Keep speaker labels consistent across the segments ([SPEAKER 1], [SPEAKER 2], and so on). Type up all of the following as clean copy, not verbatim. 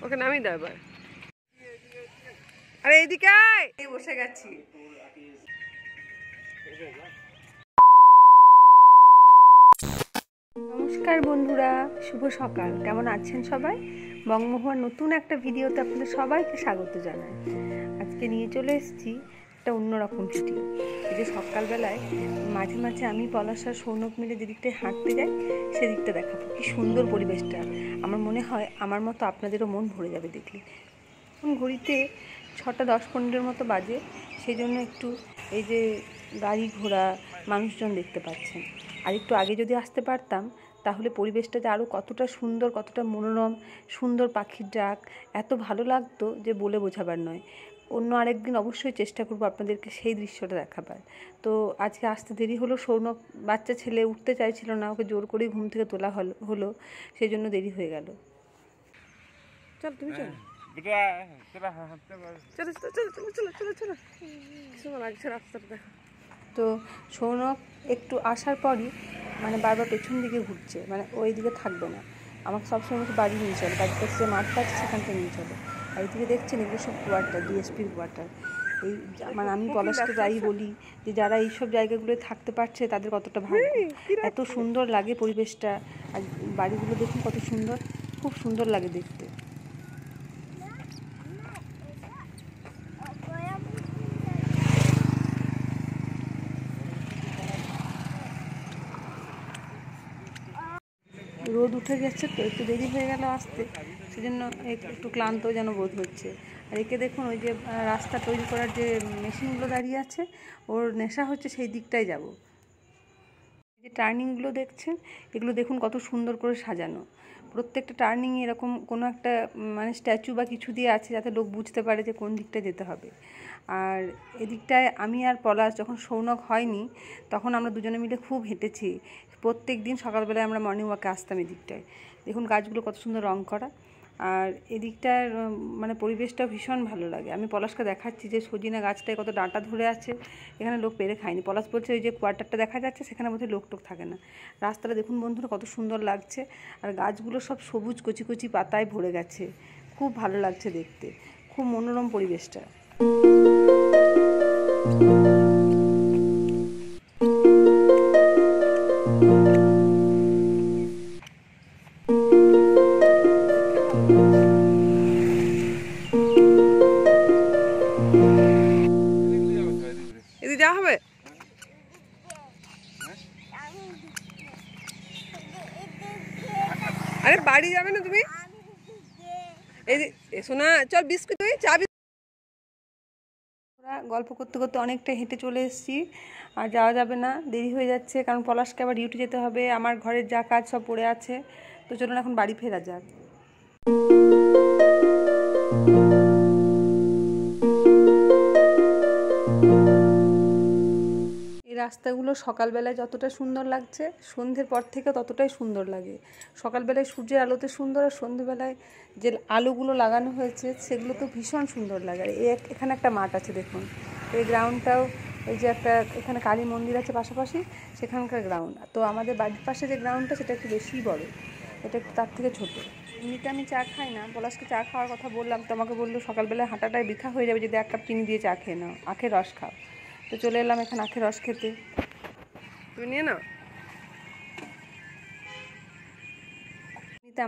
[SPEAKER 1] ওকে নামিয়ে দাও এবার। আরে এইদিকে এই বসে গেছি। নমস্কার বন্ধুরা, শুভ সকাল। কেমন আছেন সবাই? বঙ্গমোহন নতুন একটা ভিডিওতে আপনাদের সবাইকে স্বাগত জানাই। আজকে নিয়ে চলে এসেছি একটা অন্যরকম ভিডিও। এই যে সকালবেলায় মাঝে মাঝে আমি পলাশ আর সৌনক মিলে যেদিকটায় হাঁটতে যাই সেদিকটা দেখাবো। কি সুন্দর পরিবেশটা। আমার মনে হয় আমার মতো আপনাদেরও মন ভরে যাবে দেখলে। এখন ঘড়িতে 6টা 10-15 মতো বাজে, সেই জন্য একটু এই যে গাড়ি ঘোড়া মানুষজন দেখতে পাচ্ছেন। আর একটু আগে যদি আসতে পারতাম তাহলে পরিবেশটা যে আরও কতটা সুন্দর, কতটা মনোরম, সুন্দর পাখির ডাক, এত ভালো লাগতো যে বলে বোঝাবার নয়। অন্য আরেকদিন অবশ্যই চেষ্টা করবো আপনাদেরকে সেই দৃশ্যটা দেখাবার। তো আজকে আসতে দেরি হলো। সৌনক বাচ্চা ছেলে উঠতে চাইছিল না, ওকে জোর করেই ঘুম থেকে তোলা হলো, সেই জন্য দেরি হয়ে গেল। চল তুমি চল, চলো চলো চলো চলো চলো চলো চলো, সুন্দর লাগছে রাস্তাটা দেখো। তো সৌনক একটু আসার পরই মানে বারবার পেছন দিকে ঘুরছে, মানে ওই দিকে থাকবে না। আমাকে সবসময় আমাকে বাড়ি নিয়ে চলো, বাড়ির কাছে যে মাঠটা আছে সেখান থেকে নিয়ে চলো। আর এইদিকে দেখছেন এগুলো সব কোয়ার্টার, ডিএসপির কোয়ার্টার। এই মানে আমি পলাশকে যাই বলি যে যারা এইসব জায়গাগুলোয় থাকতে পারছে তাদের কতটা ভাগ্য। এত সুন্দর লাগে পরিবেশটা। আর বাড়িগুলো দেখুন কত সুন্দর, খুব সুন্দর লাগে দেখতে। রোদ উঠে গেছে তো একটু দেরি হয়ে গেল আসতে, সেজন্য একটু ক্লান্ত যেন বোধ হচ্ছে। আর একে দেখুন ওই যে রাস্তা তৈরি করার যে মেশিনগুলো দাঁড়িয়ে আছে, ওর নেশা হচ্ছে সেই দিকটাই যাব। এই যে টার্নিংগুলো দেখছেন, এগুলো দেখুন কত সুন্দর করে সাজানো। প্রত্যেকটা টার্নিং এরকম কোনো একটা মানে স্ট্যাচু বা কিছু দিয়ে আছে যাতে লোক বুঝতে পারে যে কোন দিকটা যেতে হবে। আর এদিকটায় আমি আর পলাশ যখন সৌনক হয়নি তখন আমরা দুজনে মিলে খুব হেঁটেছি। প্রত্যেক দিন সকালবেলায় আমরা মর্নিং ওয়াকে আসতাম এদিকটায়। দেখুন গাছগুলো কত সুন্দর রং করা। আর এদিকটার মানে পরিবেশটা ভীষণ ভালো লাগে। আমি পলাশকে দেখাচ্ছি যে সজিনা গাছটায় কত ডাঁটা ধরে আছে, এখানে লোক পেরে খায়নি। পলাশ বলছে ওই যে কোয়ার্টারটা দেখা যাচ্ছে সেখানে বোধহয় লোক টোক থাকে না। রাস্তাটা দেখুন বন্ধুরা কত সুন্দর লাগছে। আর গাছগুলো সব সবুজ কচি কচি পাতায় ভরে গেছে, খুব ভালো লাগছে দেখতে, খুব মনোরম পরিবেশটা। এদিকে যাওয়া হবে? আরে বাড়ি যাবে না তুমি? এই এসো না, চল বিস্কুট চা। গল্প করতে করতে অনেকটা হেঁটে চলে এসেছি। আর যাওয়া যাবে না, দেরি হয়ে যাচ্ছে, কারণ পলাশকে আবার ডিউটি যেতে হবে। আমার ঘরের যা কাজ সব পড়ে আছে। তো চলুন এখন বাড়ি ফেরা যাক। এই রাস্তাগুলো সকালবেলায় যতটা সুন্দর লাগছে, সন্ধ্যের পর থেকে ততটাই সুন্দর লাগে। সকালবেলায় সূর্যের আলোতে সুন্দর, আর সন্ধ্যেবেলায় যে আলোগুলো লাগানো হয়েছে সেগুলো তো ভীষণ সুন্দর লাগে। আর এখানে একটা মাঠ আছে দেখুন, এই গ্রাউন্ডটাও ওই যে একটা এখানে কালী মন্দির আছে পাশাপাশি, সেখানকার গ্রাউন্ড। তো আমাদের বাড়ির পাশে যে গ্রাউন্ডটা সেটা একটু বেশিই বড়, এটা একটু তার থেকে ছোটো। এমনিতে আমি চা খাই না, পলাশকে চা খাওয়ার কথা বললাম তো আমাকে বললো সকালবেলায় হাঁটাটাই বৃথা হয়ে যাবে যদি 1 কাপ চিনি দিয়ে চা খেয়ে নাও, আখের রস খাও। তো চলে এলাম এখানে আখের রস খেতে। তুমি নিয়ে নাও।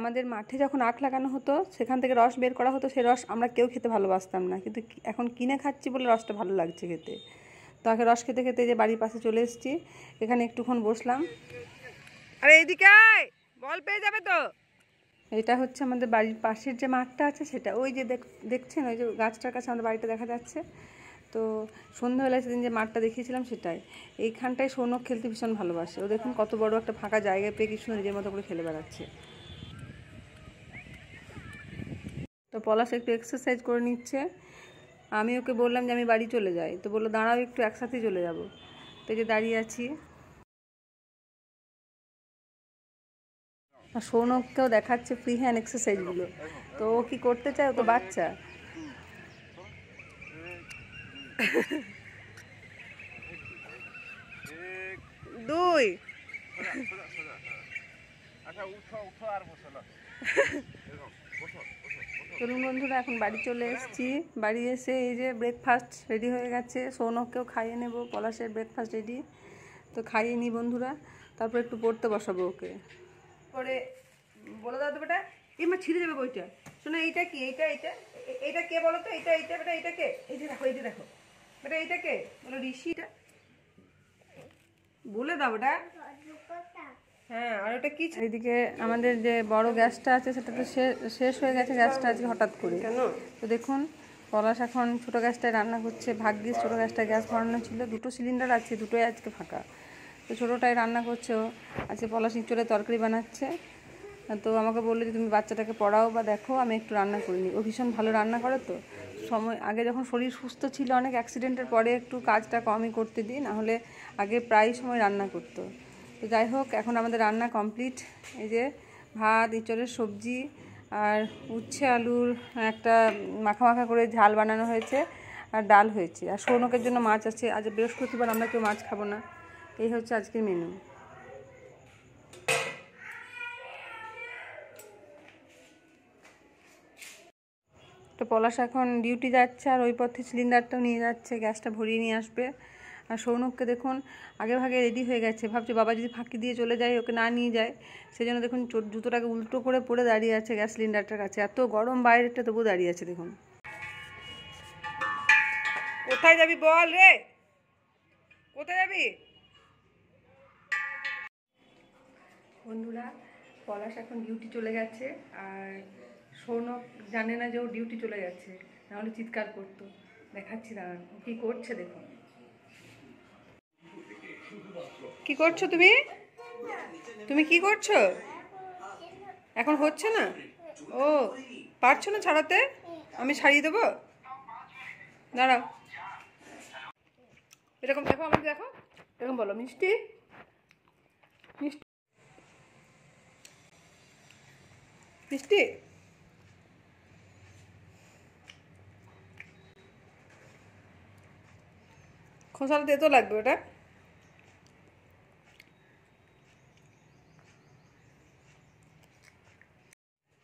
[SPEAKER 1] আমাদের মাঠে যখন আখ লাগানো হতো সেখান থেকে রস বের করা হতো, সেই রস আমরা কেউ খেতে ভালোবাসতাম না, কিন্তু এখন কিনে খাচ্ছি বলে রসটা ভালো লাগছে খেতে। তো আখের রস খেতে খেতে যে বাড়ির পাশে চলে এসেছি, এখানে একটুক্ষণ বসলাম। আরে এইদিকে বল পেয়ে যাবে তো। এটা হচ্ছে আমাদের বাড়ির পাশের যে মাঠটা আছে সেটা, ওই যে দেখছেন ওই যে গাছটার কাছে আমাদের বাড়িটা দেখা যাচ্ছে। তো সন্ধ্যাবেলায় সেদিন যে মাঠটা দেখিয়েছিলাম সেটাই। এইখানটায় সৌনক খেলতে ভীষণ ভালোবাসে। ও দেখুন কত বড় একটা ফাঁকা জায়গায় পেয়ে কি সুন্দর নিজের মতো করে খেলে বেড়াচ্ছে। তো পলাশ একটু এক্সারসাইজ করে নিচ্ছে। আমি ওকে বললাম যে আমি বাড়ি চলে যাই, তো বললো দাঁড়াও একটু একসাথেই চলে যাব। তো এই যে দাঁড়িয়ে আছি। আর সৌনককেও দেখাচ্ছে ফ্রি হ্যান্ড এক্সারসাইজগুলো। তো ও কি করতে চায়, ও তো বাচ্চা। দুই চলুন বন্ধুরা, এখন বাড়ি চলে এসেছি। বাড়ি এসে এই যে ব্রেকফাস্ট রেডি হয়ে গেছে, সৌনককেও খাইয়ে নেব। পলাশের ব্রেকফাস্ট রেডি, তো খাইয়ে নিই বন্ধুরা, তারপর একটু পড়তে বসাবো ওকে। পরে বলে দাও তো বেটা, মা ছিঁড়ে যাবে বইটা। শোনো, এইটা কি? এইটা কে বলো তো? এইটা বেটা, এইটা কে? এই যে দেখো বেটা, এইটা কে বলো? ঋষিটা বলে দাও বেটা। হ্যাঁ, আর ওটা কি? এদিকে আমাদের যে বড় গ্যাসটা আছে সেটা তো শেষ হয়ে গেছে, গ্যাসটা আজকে হঠাৎ করে। কেন? তো দেখুন, পলাশ এখন ছোটো গ্যাসটায় রান্না করছে। ভাগ্যিস ছোটো গ্যাসটায় গ্যাস ভরানো ছিল, 2টো সিলিন্ডার আছে, 2টোই আজকে ফাঁকা। তো ছোটোটাই রান্না করছে ও। আজকে পলাশ ইঁচড়ে তরকারি বানাচ্ছে। তো আমাকে বললো যে তুমি বাচ্চাটাকে পড়াও বা দেখো, আমি একটু রান্না করিনি। ও ভীষণ ভালো রান্না করে। তো আগে যখন শরীর সুস্থ ছিল, অনেক অ্যাক্সিডেন্টের পরে একটু কাজটা কমই করতে দিই, নাহলে আগে প্রায় সময় রান্না করতো। তো যাই হোক, এখন আমাদের রান্না কমপ্লিট। এই যে ভাত, ইঁচড়ের সবজি আর উচ্ছে আলুর একটা মাখা মাখা করে ঝাল বানানো হয়েছে, আর ডাল হয়েছে। আর সৌনকের জন্য মাছ আছে। আজ বৃহস্পতিবার, আমরা কেউ মাছ খাবো না। এই হচ্ছে আজকের মেনু। তো পলাশ এখন ডিউটি যাচ্ছে, আর ওই পথে সিলিন্ডারটাও নিয়ে যাচ্ছে, গ্যাসটা ভরিয়ে নিয়ে আসবে। আর সৌনককে দেখুন আগে ভাগে রেডি হয়ে গেছে, ভাবছে বাবা যদি ফাঁকি দিয়ে চলে যায়, ওকে না নিয়ে যায়, সেই জন্য দেখুন জুতোটাকে উল্টো করে পরে দাঁড়িয়ে আছে গ্যাস সিলিন্ডারটার কাছে। এত গরম বাইরেটা, তবু দাঁড়িয়ে আছে দেখুন। কোথায় যাবি বল রে? কোথায় যাবি? বন্ধুরা, পলাশ এখন ডিউটি চলে গেছে, আর সৌনক জানে না যে ও ডিউটি চলে গেছে, নাহলে চিৎকার করতো। দেখাচ্ছি দাঁড়ান ও কী করছে দেখুন। কি করছো তুমি? তুমি কি করছো? এখন হচ্ছে না? ও, পারছো না ছাড়াতে? আমি ছাড়িয়ে দেবো, দাঁড়াও। এরকম দেখো, আমাকে দেখো, এরকম বলো, মিষ্টি মিষ্টি মিষ্টি। খোসাটা তেতো লাগবে ওটা।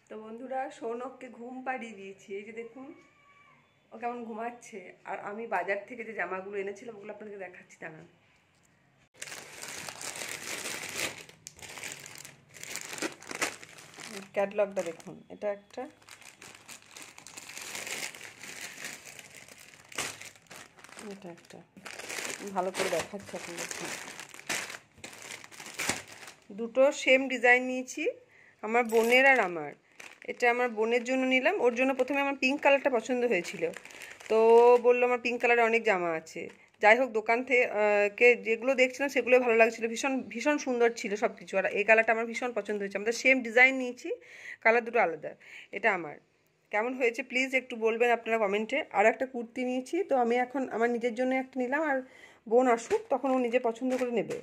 [SPEAKER 1] তো বন্ধুরা, সৌনককে ঘুম পাড়িয়ে দিয়েছি। এই যে দেখুন ও কেমন ঘুমাচ্ছে। আর আমি বাজার থেকে যে জামাগুলো এনেছিলাম ওগুলো আপনাদেরকে দেখাচ্ছি, দাঁড়ান। ক্যাটলগটা দেখুন, এটা একটা, এটা একটা, ভালো করে দেখাচ্ছি এখন দেখুন। দুটো সেম ডিজাইন নিয়েছি, আমার বোনের আর আমার। এটা আমার বোনের জন্য নিলাম। ওর জন্য প্রথমে আমার পিঙ্ক কালারটা পছন্দ হয়েছিল, তো বললো আমার পিঙ্ক কালারে অনেক জামা আছে। যাই হোক, দোকান থেকে যেগুলো দেখছিলাম সেগুলোই ভালো লাগছিলো, ভীষণ ভীষণ সুন্দর ছিল সব কিছু। আর এই কালারটা আমার ভীষণ পছন্দ হয়েছে। আমাদের সেম ডিজাইন নিয়েছি, কালার দুটো আলাদা। এটা আমার। কেমন হয়েছে প্লিজ একটু বলবেন আপনারা কমেন্টে। আর একটা কুর্তি নিয়েছি, তো আমি এখন আমার নিজের জন্য একটা নিলাম, আর বোন আসুক তখন ও নিজে পছন্দ করে নেবে।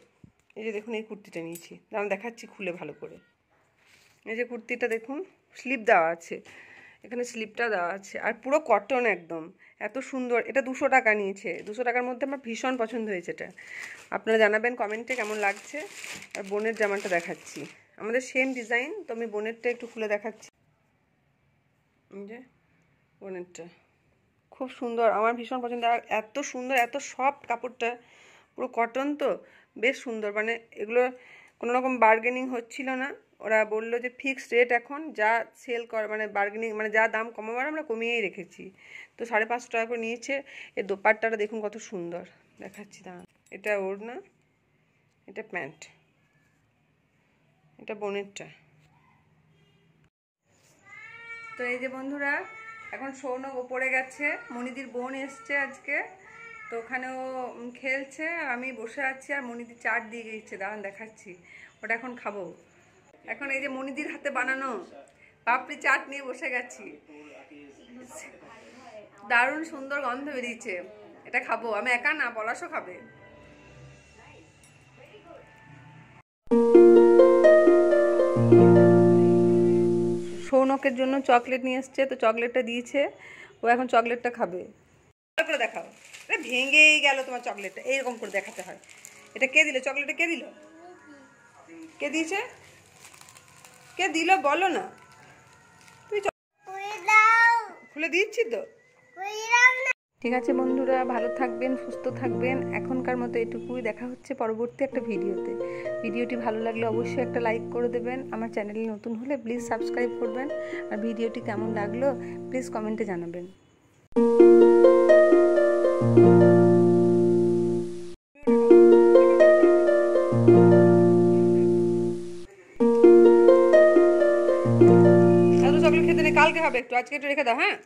[SPEAKER 1] এই যে দেখুন, এই কুর্তিটা নিয়েছি, দাঁড়ান দেখাচ্ছি খুলে ভালো করে। এই যে কুর্তিটা দেখুন, স্লিপ দেওয়া আছে, এখানে স্লিপটা দেওয়া আছে, আর পুরো কটন একদম, এত সুন্দর। এটা 200 টাকা নিয়েছে। 200 টাকার মধ্যে আমার ভীষণ পছন্দ হয়েছে এটা। আপনারা জানাবেন কমেন্টে কেমন লাগছে। আর বোনের জামাটা দেখাচ্ছি, আমাদের সেম ডিজাইন, তো আমি বোনেরটা একটু খুলে দেখাচ্ছি। এই যে বোনেরটা খুব সুন্দর, আমার ভীষণ পছন্দ। আর এত সুন্দর, এত সফট কাপড়টা, পুরো কটন, তো বেশ সুন্দর। মানে এগুলো কোনো রকম বার্গেনিং হচ্ছিল না। ওরা বললো যে ফিক্সড রেট, এখন যা সেল কর মানে বার্গেনিং মানে যা দাম কমাবার আমরা কমিয়েই রেখেছি। তো 550 টাকা করে নিয়েছে। এই দোপাট্টাটা দেখুন কত সুন্দর, দেখাচ্ছি দাঁড়ান। এটা ওড়না, এটা প্যান্ট, এটা বোনেরটা। তো এই যে বন্ধুরা, এখন সৌনক ওপরে গেছে, মনিদির বোন এসছে আজকে, তো ওখানে ও খেলছে, আর আমি বসে আছি। আর মনিদি চাট দিয়ে গেছে, দাঁড়ান দেখাচ্ছি, ওটা এখন খাবো। এখন এই যে মনিদির হাতে বানানো পাপড়ি চাট নিয়ে বসে গেছি, দারুণ সুন্দর গন্ধ বেরিয়েছে। এটা খাবো, আমি একা না, পলাশও খাবে। সৌনকের জন্য চকলেট নিয়ে এসছে, তো চকলেটটা দিয়েছে, ও এখন চকলেটটা খাবে। করে দেখাও, ভেঙেই গেল তোমার চকলেটটা, এইরকম করে দেখাতে হয়। এটা কে দিল? চকলেটটা কে দিল? কে দিয়েছে? কে দিল বলো না। তুমি খুলে দিচ্ছি তো। ঠিক আছে বন্ধুরা, ভালো থাকবেন, সুস্থ থাকবেন। এখনকার মতো এটুকুই, দেখা হচ্ছে পরবর্তী একটা ভিডিওতে। ভিডিওটি ভালো লাগলে অবশ্যই একটা লাইক করে দেবেন। আমার চ্যানেলে নতুন হলে প্লিজ সাবস্ক্রাইব করবেন। আর ভিডিওটি কেমন লাগলো প্লিজ কমেন্টে জানাবেন। চকলেট খেতে নেই, কালকে হবে, একটু আজকে একটু রেখে দাও। হ্যাঁ।